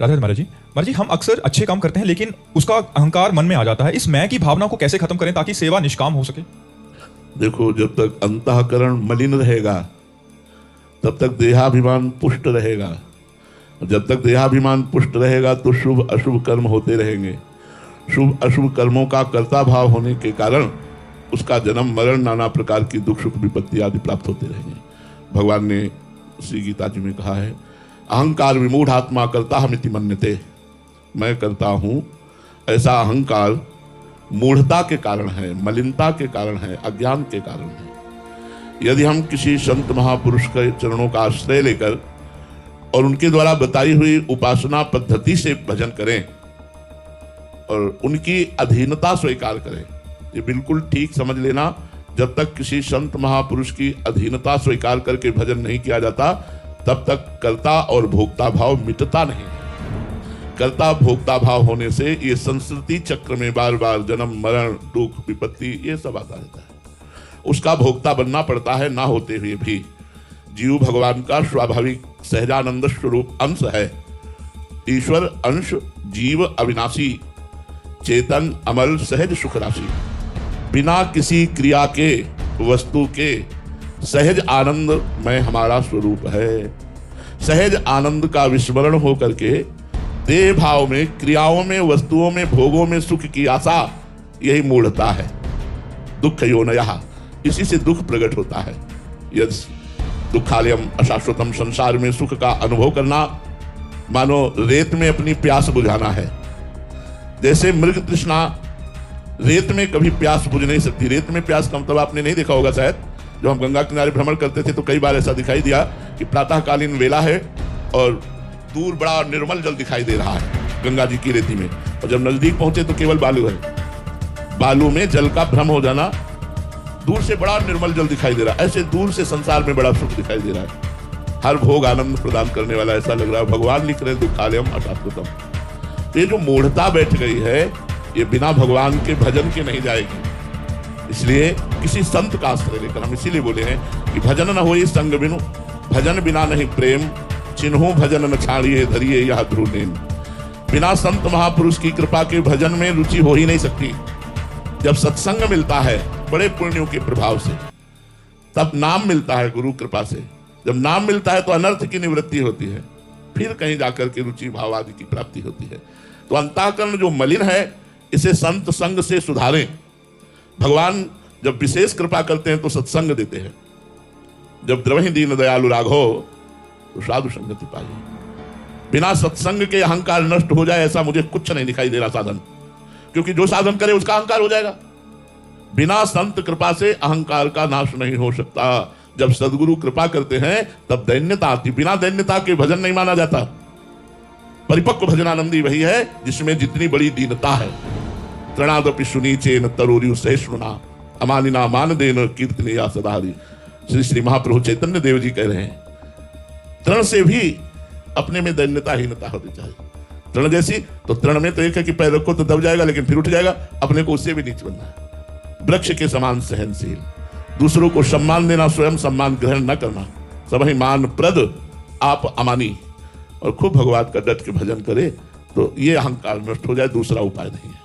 राधे महाराज जी हम अक्सर अच्छे काम करते हैं लेकिन उसका अहंकार मन में आ जाता है। इस मैं की भावना को कैसे खत्म करें ताकि सेवा निष्काम हो सके? देखो, जब तक अंतःकरण मलिन रहेगा तब तक देहाभिमान पुष्ट रहेगा। जब तक देहाभिमान पुष्ट रहेगा तो शुभ अशुभ कर्म होते रहेंगे। शुभ अशुभ कर्मों का कर्ता भाव होने के कारण उसका जन्म मरण नाना प्रकार की दुख सुख विपत्ति आदि प्राप्त होते रहेंगे। भगवान ने श्री गीता जी में कहा है, अहंकार विमूढ़ आत्मा करता हमिति मन्यते। मैं करता हूं, ऐसा अहंकार मूढ़ता के कारण है, मलिनता के कारण है, अज्ञान के कारण है। यदि हम किसी संत महापुरुष के चरणों का आश्रय लेकर और उनके द्वारा बताई हुई उपासना पद्धति से भजन करें और उनकी अधीनता स्वीकार करें, ये बिल्कुल ठीक समझ लेना, जब तक किसी संत महापुरुष की अधीनता स्वीकार करके भजन नहीं किया जाता तब तक कर्ता और भोक्ता भाव मिटता नहीं। कर्ता भोक्ता भाव होने से ये संस्कृति चक्र में बार बार जन्म मरण दुख विपत्ति ये सब आता रहता है। उसका भोक्ता बनना पड़ता है ना होते हुए भी। जीव भगवान का स्वाभाविक सहजानंद स्वरूप अंश है। ईश्वर अंश जीव अविनाशी, चेतन अमल सहज सुख राशि। बिना किसी क्रिया के वस्तु के सहज आनंद में हमारा स्वरूप है। सहज आनंद का विस्मरण हो करके देह भाव में, क्रियाओं में, वस्तुओं में, भोगों में सुख की आशा, यही मूढ़ता है। दुख योनयः, इसी से दुख प्रकट होता है। यदि दुखालयम अशाश्वतम, संसार में सुख का अनुभव करना मानो रेत में अपनी प्यास बुझाना है। जैसे मृग तृष्णा रेत में कभी प्यास बुझ नहीं सकती। रेत में प्यास का मतलब आपने नहीं देखा होगा शायद। जब हम गंगा किनारे भ्रमण करते थे तो कई बार ऐसा दिखाई दिया कि प्रातःकालीन वेला है और दूर बड़ा निर्मल जल दिखाई दे रहा है गंगा जी की रेती में, और जब नजदीक पहुंचे तो केवल बालू है। बालू में जल का भ्रम हो जाना, दूर से बड़ा निर्मल जल दिखाई दे रहा है। ऐसे दूर से संसार में बड़ा सुख दिखाई दे रहा है, हर भोग आनंद प्रदान करने वाला ऐसा लग रहा है। भगवान लिख रहे दुखालयम अशाश्वतम। ये जो मूढ़ता बैठ गई है ये बिना भगवान के भजन के नहीं जाएगी। इसलिए किसी संत का आश्रय लेकर, हम इसीलिए बोले हैं कि भजन न होई संग बिनु, भजन बिना नहीं प्रेम, चिन्हू भजन न छाड़िए धरिए यह ध्रुव। बिना संत महापुरुष की कृपा के भजन में रुचि हो ही नहीं सकती। जब सत्संग मिलता है बड़े पुण्यों के प्रभाव से, तब नाम मिलता है गुरु कृपा से। जब नाम मिलता है तो अनर्थ की निवृत्ति होती है, फिर कहीं जाकर के रुचि भाव आदि की प्राप्ति होती है। तो अंतःकरण जो मलिन है इसे संत संग से सुधारें। भगवान जब विशेष कृपा करते हैं तो सत्संग देते हैं। जब द्रवहि दीन दयालु राघो तो साधु संगति पाइए। बिना सत्संग के अहंकार नष्ट हो जाए ऐसा मुझे कुछ नहीं दिखाई दे रहा साधन, क्योंकि जो साधन करे उसका अहंकार हो जाएगा। बिना संत कृपा से अहंकार का नाश नहीं हो सकता। जब सदगुरु कृपा करते हैं तब दैन्यता आती। बिना दैन्यता के भजन नहीं माना जाता। परिपक्व भजनानंदी वही है जिसमें जितनी बड़ी दीनता है। तृणादपि सुनीचेन तरोरियु सहिष्णुना, अमानिना मान देन कीर्तनीया सदाहरि। श्री श्री महाप्रभु चैतन्य देव जी कह रहे हैं तृण से भी अपने में दैन्यताहीनता होनी चाहिए। तृण जैसी, तो तृण में तो एक है कि पैर रखो तो दब जाएगा लेकिन फिर उठ जाएगा, अपने को उससे भी नीचे बनना है। वृक्ष के समान सहनशील, दूसरों को सम्मान देना, स्वयं सम्मान ग्रहण न करना, सबहि मान प्रद आप अमानी। और खूब भगवान का डट के भजन करे तो ये अहंकार नष्ट हो जाए, दूसरा उपाय नहीं है।